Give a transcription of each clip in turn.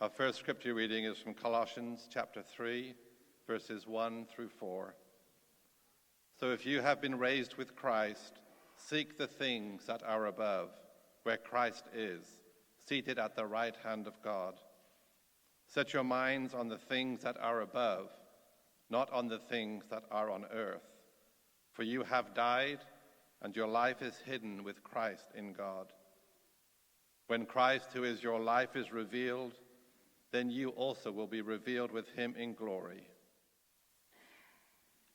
Our first scripture reading is from Colossians chapter 3, verses 1 through 4. So if you have been raised with Christ, seek the things that are above, where Christ is, seated at the right hand of God. Set your minds on the things that are above, not on the things that are on earth. For you have died, and your life is hidden with Christ in God. When Christ, who is your life, is revealed, then you also will be revealed with him in glory.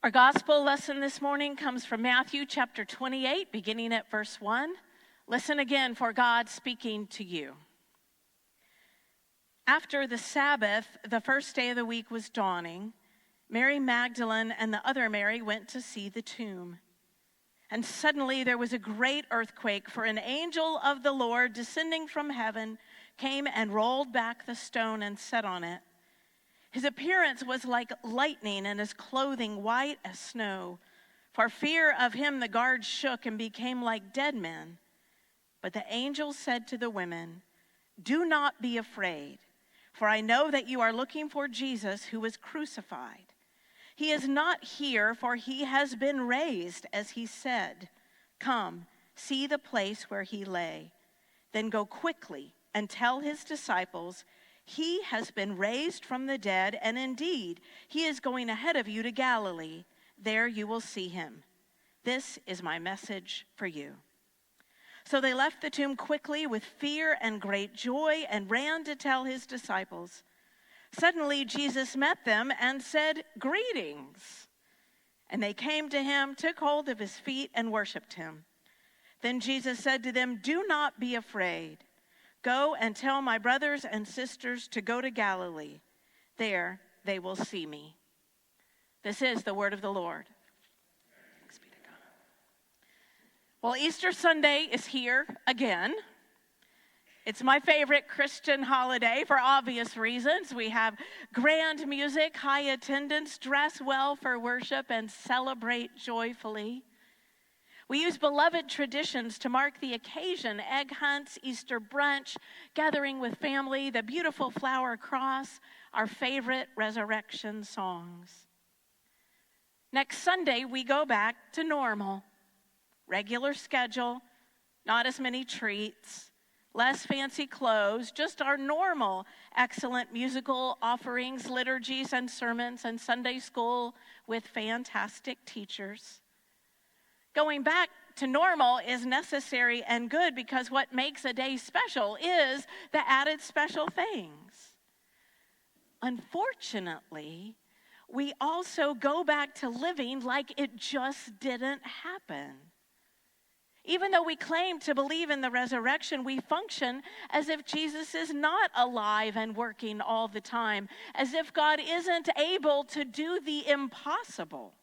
Our gospel lesson this morning comes from Matthew chapter 28, beginning at verse 1. Listen again for God speaking to you. After the Sabbath, the first day of the week was dawning. Mary Magdalene and the other Mary went to see the tomb. And suddenly there was a great earthquake, for an angel of the Lord descending from heaven came and rolled back the stone and sat on it. His appearance was like lightning and his clothing white as snow. For fear of him the guards shook and became like dead men. But the angel said to the women, "Do not be afraid, for I know that you are looking for Jesus who was crucified. He is not here, for he has been raised, as he said. Come, see the place where he lay. Then go quickly and tell his disciples, he has been raised from the dead, and indeed, he is going ahead of you to Galilee. There you will see him. This is my message for you." So they left the tomb quickly with fear and great joy and ran to tell his disciples. Suddenly Jesus met them and said, "Greetings." And they came to him, took hold of his feet, and worshiped him. Then Jesus said to them, "Do not be afraid. Go and tell my brothers and sisters to go to Galilee. There they will see me." This is the word of the Lord. Thanks be to God. Well, Easter Sunday is here again. It's my favorite Christian holiday for obvious reasons. We have grand music, high attendance, dress well for worship, and celebrate joyfully. We use beloved traditions to mark the occasion: egg hunts, Easter brunch, gathering with family, the beautiful flower cross, our favorite resurrection songs. Next Sunday, we go back to normal. Regular schedule, not as many treats, less fancy clothes, just our normal excellent musical offerings, liturgies, and sermons, and Sunday school with fantastic teachers. Going back to normal is necessary and good, because what makes a day special is the added special things. Unfortunately, we also go back to living like it just didn't happen. Even though we claim to believe in the resurrection, we function as if Jesus is not alive and working all the time, as if God isn't able to do the impossible,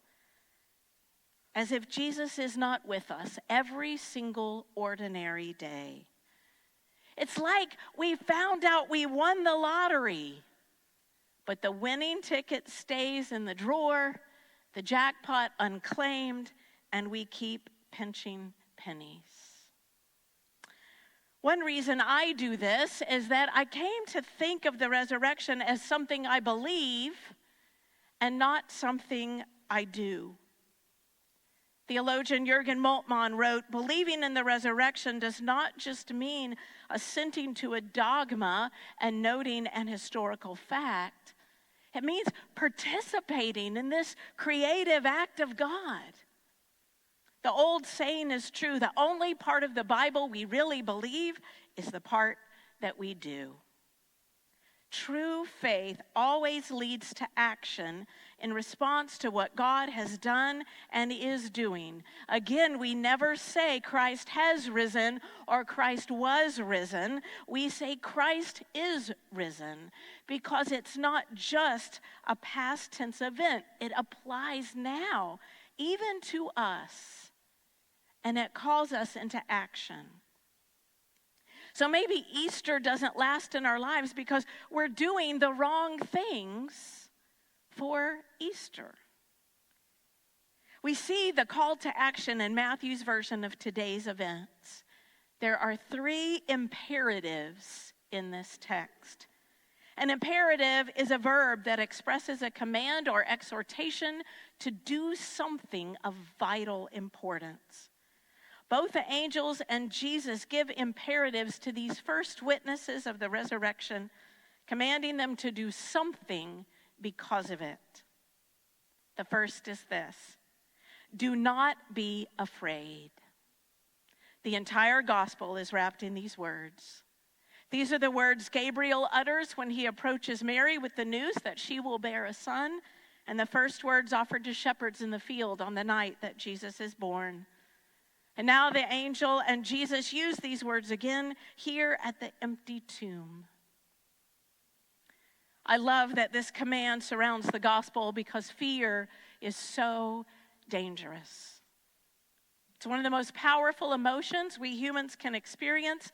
as if Jesus is not with us every single ordinary day. It's like we found out we won the lottery, but the winning ticket stays in the drawer, the jackpot unclaimed, and we keep pinching pennies. One reason I do this is that I came to think of the resurrection as something I believe and not something I do. Theologian Jürgen Moltmann wrote, "Believing in the resurrection does not just mean assenting to a dogma and noting an historical fact. It means participating in this creative act of God." The old saying is true: the only part of the Bible we really believe is the part that we do. True faith always leads to action in response to what God has done and is doing. Again, we never say Christ has risen or Christ was risen. We say Christ is risen, because it's not just a past tense event. It applies now, even to us. And it calls us into action. So maybe Easter doesn't last in our lives because we're doing the wrong things for Easter. We see the call to action in Matthew's version of today's events. There are 3 imperatives in this text. An imperative is a verb that expresses a command or exhortation to do something of vital importance. Both the angels and Jesus give imperatives to these first witnesses of the resurrection, commanding them to do something because of it. The first is this: do not be afraid. The entire gospel is wrapped in these words. These are the words Gabriel utters when he approaches Mary with the news that she will bear a son, and the first words offered to shepherds in the field on the night that Jesus is born. And now the angel and Jesus use these words again here at the empty tomb. I love that this command surrounds the gospel because fear is so dangerous. It's one of the most powerful emotions we humans can experience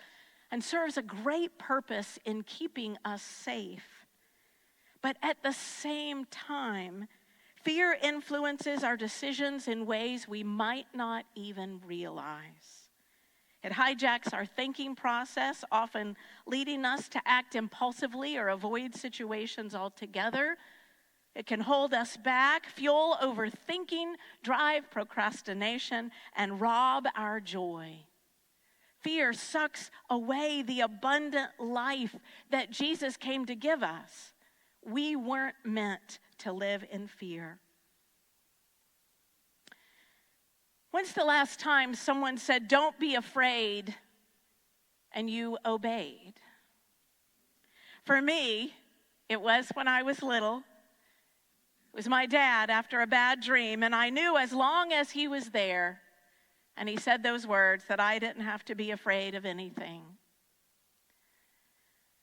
and serves a great purpose in keeping us safe. But at the same time, fear influences our decisions in ways we might not even realize. It hijacks our thinking process, often leading us to act impulsively or avoid situations altogether. It can hold us back, fuel overthinking, drive procrastination, and rob our joy. Fear sucks away the abundant life that Jesus came to give us. We weren't meant to live in fear. When's the last time someone said, "Don't be afraid," and you obeyed? For me, it was when I was little. It was my dad after a bad dream, and I knew as long as he was there and he said those words that I didn't have to be afraid of anything.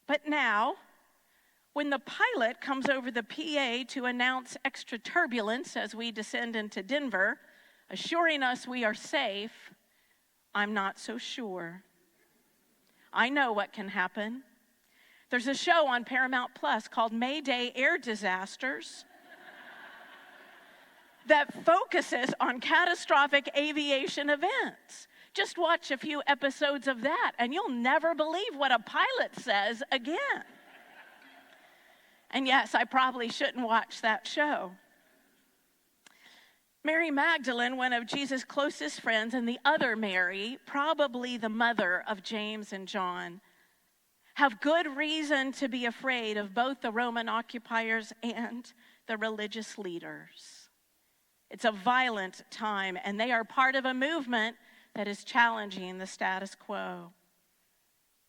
But now, when the pilot comes over the PA to announce extra turbulence as we descend into Denver, assuring us we are safe, I'm not so sure. I know what can happen. There's a show on Paramount Plus called Mayday Air Disasters that focuses on catastrophic aviation events. Just watch a few episodes of that and you'll never believe what a pilot says again. And yes, I probably shouldn't watch that show. Mary Magdalene, one of Jesus' closest friends, and the other Mary, probably the mother of James and John, have good reason to be afraid of both the Roman occupiers and the religious leaders. It's a violent time, and they are part of a movement that is challenging the status quo.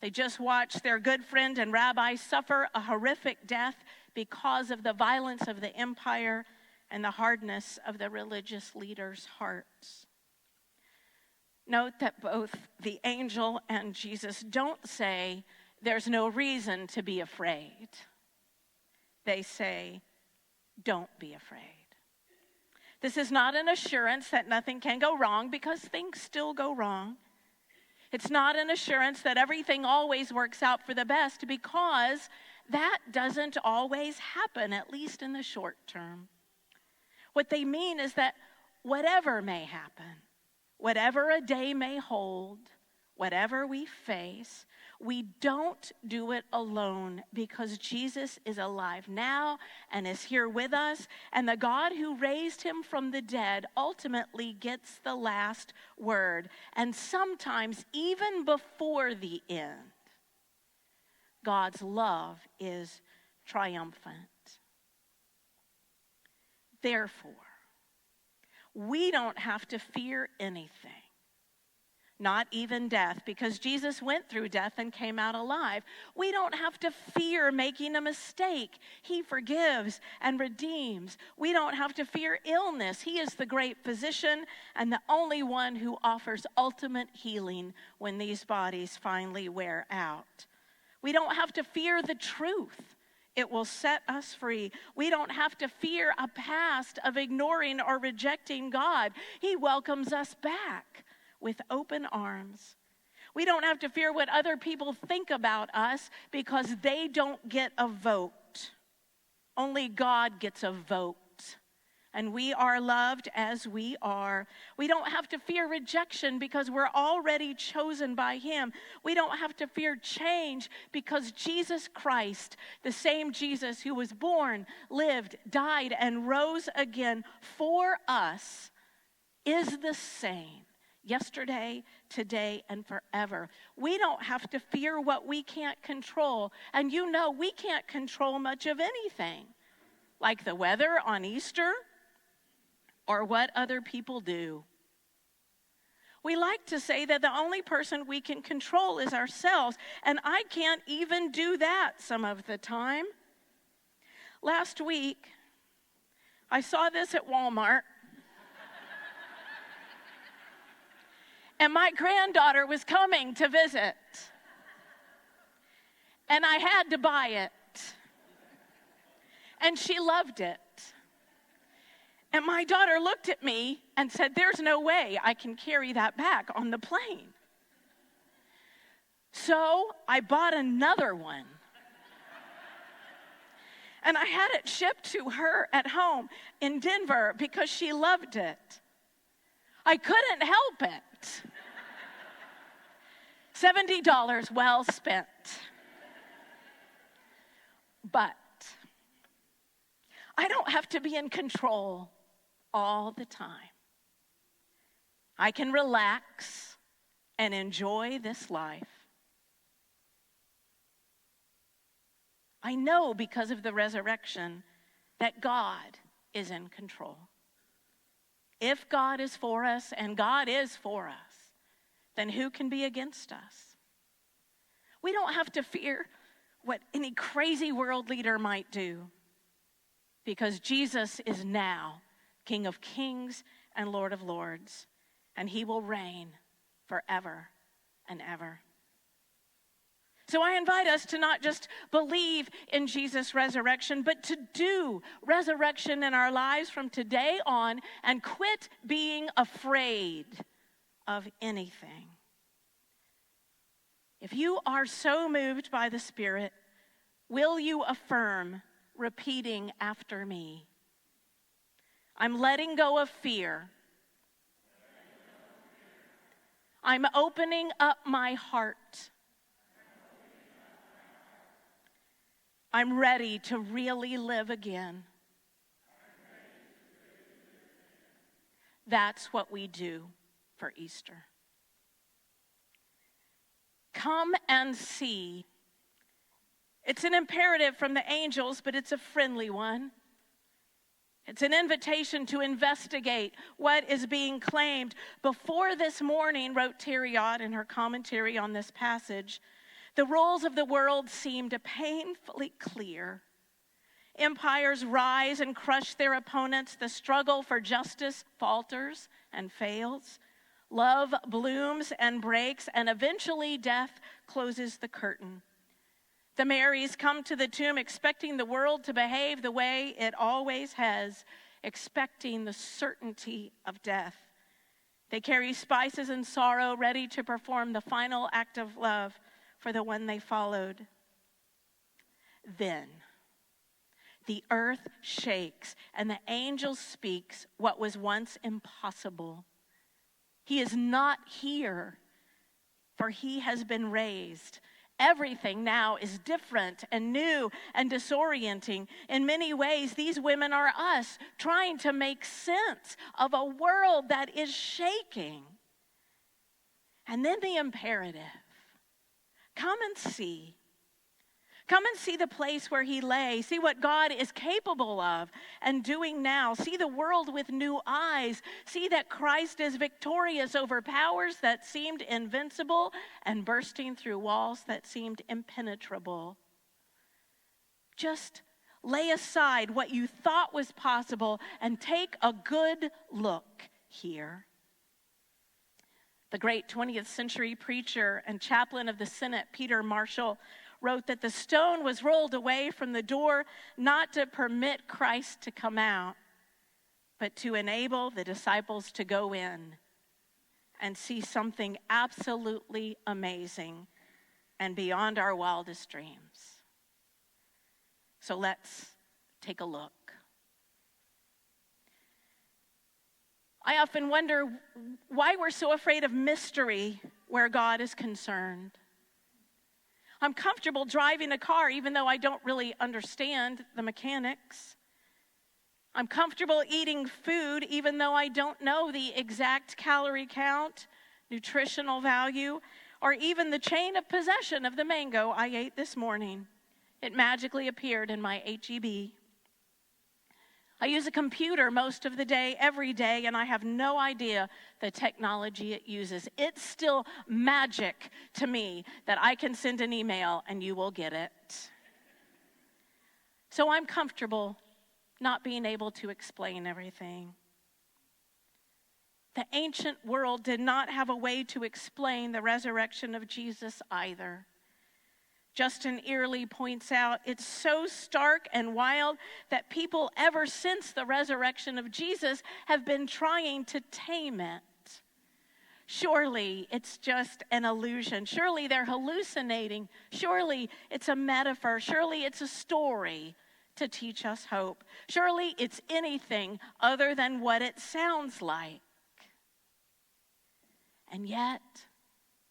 They just watched their good friend and rabbi suffer a horrific death because of the violence of the empire and the hardness of the religious leaders' hearts. Note that both the angel and Jesus don't say there's no reason to be afraid. They say, don't be afraid. This is not an assurance that nothing can go wrong, because things still go wrong. It's not an assurance that everything always works out for the best, because that doesn't always happen, at least in the short term. What they mean is that whatever may happen, whatever a day may hold, whatever we face, we don't do it alone, because Jesus is alive now and is here with us, and the God who raised him from the dead ultimately gets the last word, and sometimes even before the end. God's love is triumphant. Therefore, we don't have to fear anything, not even death, because Jesus went through death and came out alive. We don't have to fear making a mistake. He forgives and redeems. We don't have to fear illness. He is the great physician and the only one who offers ultimate healing when these bodies finally wear out. We don't have to fear the truth. It will set us free. We don't have to fear a past of ignoring or rejecting God. He welcomes us back with open arms. We don't have to fear what other people think about us, because they don't get a vote. Only God gets a vote. and we are loved as we are. We don't have to fear rejection because we're already chosen by him. We don't have to fear change because Jesus Christ, the same Jesus who was born, lived, died, and rose again for us, is the same yesterday, today, and forever. We don't have to fear what we can't control. And you know we can't control much of anything, like the weather on Easter or what other people do. We like to say that the only person we can control is ourselves, and I can't even do that some of the time. Last week, I saw this at Walmart, and my granddaughter was coming to visit, and I had to buy it, and she loved it. And my daughter looked at me and said, "There's no way I can carry that back on the plane." So I bought another one. And I had it shipped to her at home in Denver because she loved it. I couldn't help it. $70 well spent. But I don't have to be in control all the time. I can relax and enjoy this life. I know because of the resurrection that God is in control. If God is for us, and God is for us, then who can be against us? We don't have to fear what any crazy world leader might do, because Jesus is now King of Kings and Lord of Lords, and he will reign forever and ever. So I invite us to not just believe in Jesus' resurrection, but to do resurrection in our lives from today on and quit being afraid of anything. If you are so moved by the Spirit, will you affirm, repeating after me? I'm letting go of fear. I'm opening up my heart. I'm ready to really live again. That's what we do for Easter. Come and see. It's an imperative from the angels, but it's a friendly one. It's an invitation to investigate what is being claimed. Before this morning, wrote Terriot in her commentary on this passage, the roles of the world seemed painfully clear. Empires rise and crush their opponents. The struggle for justice falters and fails. Love blooms and breaks, and eventually death closes the curtain. The Marys come to the tomb expecting the world to behave the way it always has, expecting the certainty of death. They carry spices and sorrow, ready to perform the final act of love for the one they followed. Then the earth shakes, and the angel speaks what was once impossible. He is not here, for he has been raised. Everything now is different and new and disorienting. In many ways, these women are us trying to make sense of a world that is shaking. And then the imperative. Come and see. Come and see the place where he lay. See what God is capable of and doing now. See the world with new eyes. See that Christ is victorious over powers that seemed invincible and bursting through walls that seemed impenetrable. Just lay aside what you thought was possible and take a good look here. The great 20th century preacher and chaplain of the Senate, Peter Marshall, wrote that the stone was rolled away from the door not to permit Christ to come out, but to enable the disciples to go in and see something absolutely amazing and beyond our wildest dreams. So let's take a look. I often wonder why we're so afraid of mystery where God is concerned. I'm comfortable driving a car even though I don't really understand the mechanics. I'm comfortable eating food even though I don't know the exact calorie count, nutritional value, or even the chain of possession of the mango I ate this morning. It magically appeared in my HEB. I use a computer most of the day, every day, and I have no idea the technology it uses. It's still magic to me that I can send an email and you will get it. So I'm comfortable not being able to explain everything. The ancient world did not have a way to explain the resurrection of Jesus either. Justin Earley points out it's so stark and wild that people ever since the resurrection of Jesus have been trying to tame it. Surely it's just an illusion. Surely they're hallucinating. Surely it's a metaphor. Surely it's a story to teach us hope. Surely it's anything other than what it sounds like. And yet,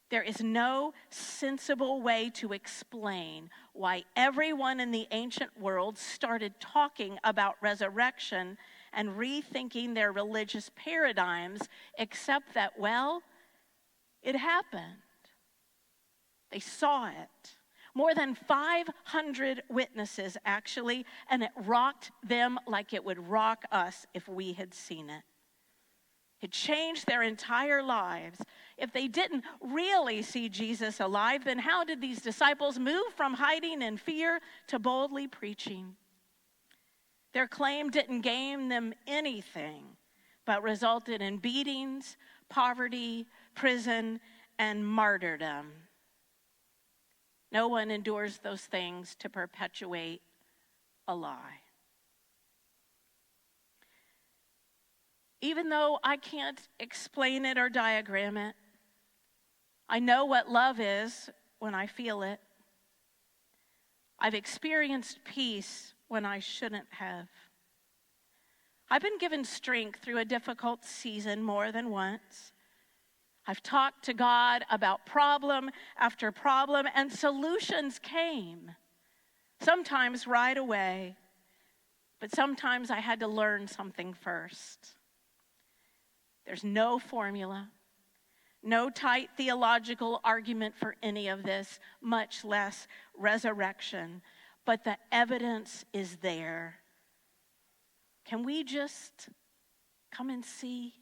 there is no sensible way to explain why everyone in the ancient world started talking about resurrection and rethinking their religious paradigms, except that, well, it happened. They saw it. More than 500 witnesses, actually, and it rocked them like it would rock us if we had seen it. It changed their entire lives. If they didn't really see Jesus alive, then how did these disciples move from hiding in fear to boldly preaching? Their claim didn't gain them anything, but resulted in beatings, poverty, prison, and martyrdom. No one endures those things to perpetuate a lie. Even though I can't explain it or diagram it, I know what love is when I feel it. I've experienced peace when I shouldn't have. I've been given strength through a difficult season more than once. I've talked to God about problem after problem, and solutions came. Sometimes right away, but sometimes I had to learn something first. There's no formula, no tight theological argument for any of this, much less resurrection, but the evidence is there. Can we just come and see?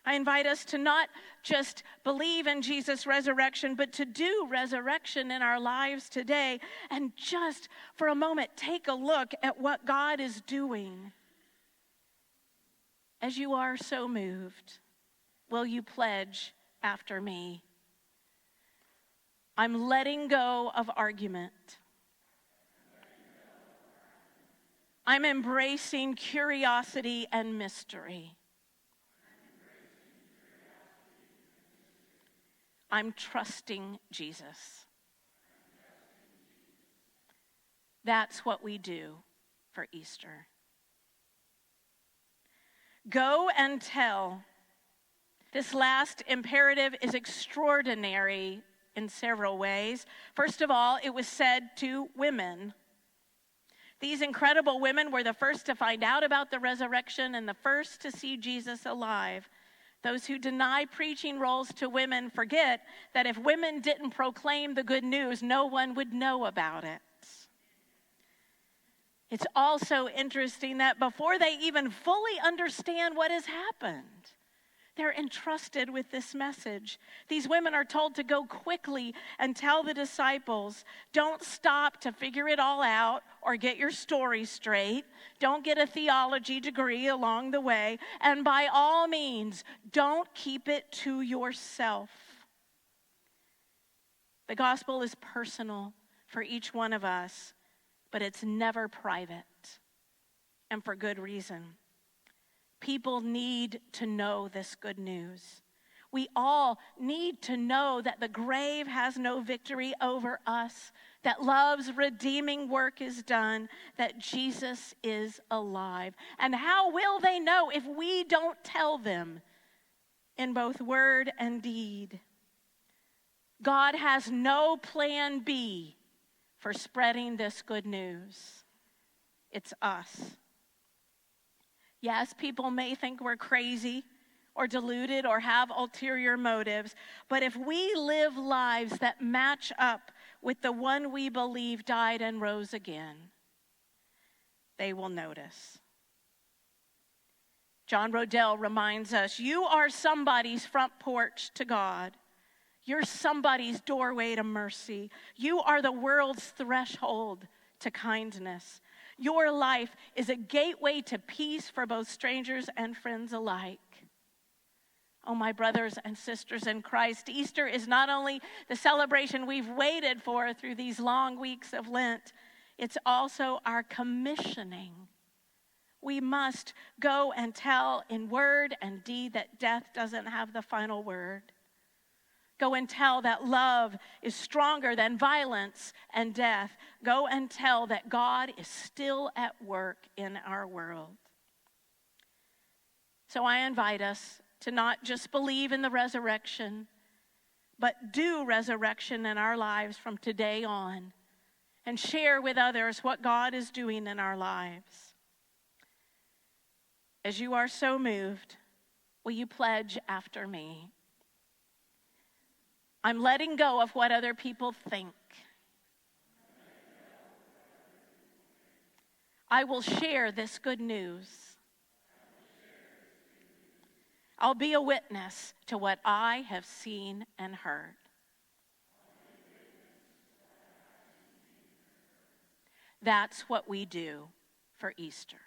I invite us to not just believe in Jesus' resurrection, but to do resurrection in our lives today, and just for a moment take a look at what God is doing. As you are so moved, will you pledge after me? I'm letting go of argument. I'm embracing curiosity and mystery. I'm trusting Jesus. That's what we do for Easter. Go and tell. This last imperative is extraordinary in several ways. First of all, it was said to women. These incredible women were the first to find out about the resurrection and the first to see Jesus alive. Those who deny preaching roles to women forget that if women didn't proclaim the good news, no one would know about it. It's also interesting that before they even fully understand what has happened, they're entrusted with this message. These women are told to go quickly and tell the disciples, don't stop to figure it all out or get your story straight. Don't get a theology degree along the way. And by all means, don't keep it to yourself. The gospel is personal for each one of us, but it's never private, and for good reason. People need to know this good news. We all need to know that the grave has no victory over us, that love's redeeming work is done, that Jesus is alive. And how will they know if we don't tell them in both word and deed? God has no plan B for spreading this good news. It's us. Yes, people may think we're crazy or deluded or have ulterior motives, but if we live lives that match up with the one we believe died and rose again, they will notice. John Rodell reminds us, you are somebody's front porch to God. You're somebody's doorway to mercy. You are the world's threshold to kindness. Your life is a gateway to peace for both strangers and friends alike. Oh, my brothers and sisters in Christ, Easter is not only the celebration we've waited for through these long weeks of Lent, it's also our commissioning. We must go and tell in word and deed that death doesn't have the final word. Go and tell that love is stronger than violence and death. Go and tell that God is still at work in our world. So I invite us to not just believe in the resurrection, but do resurrection in our lives from today on and share with others what God is doing in our lives. As you are so moved, will you pledge after me? I'm letting go of what other people think. I will share this good news. I'll be a witness to what I have seen and heard. That's what we do for Easter.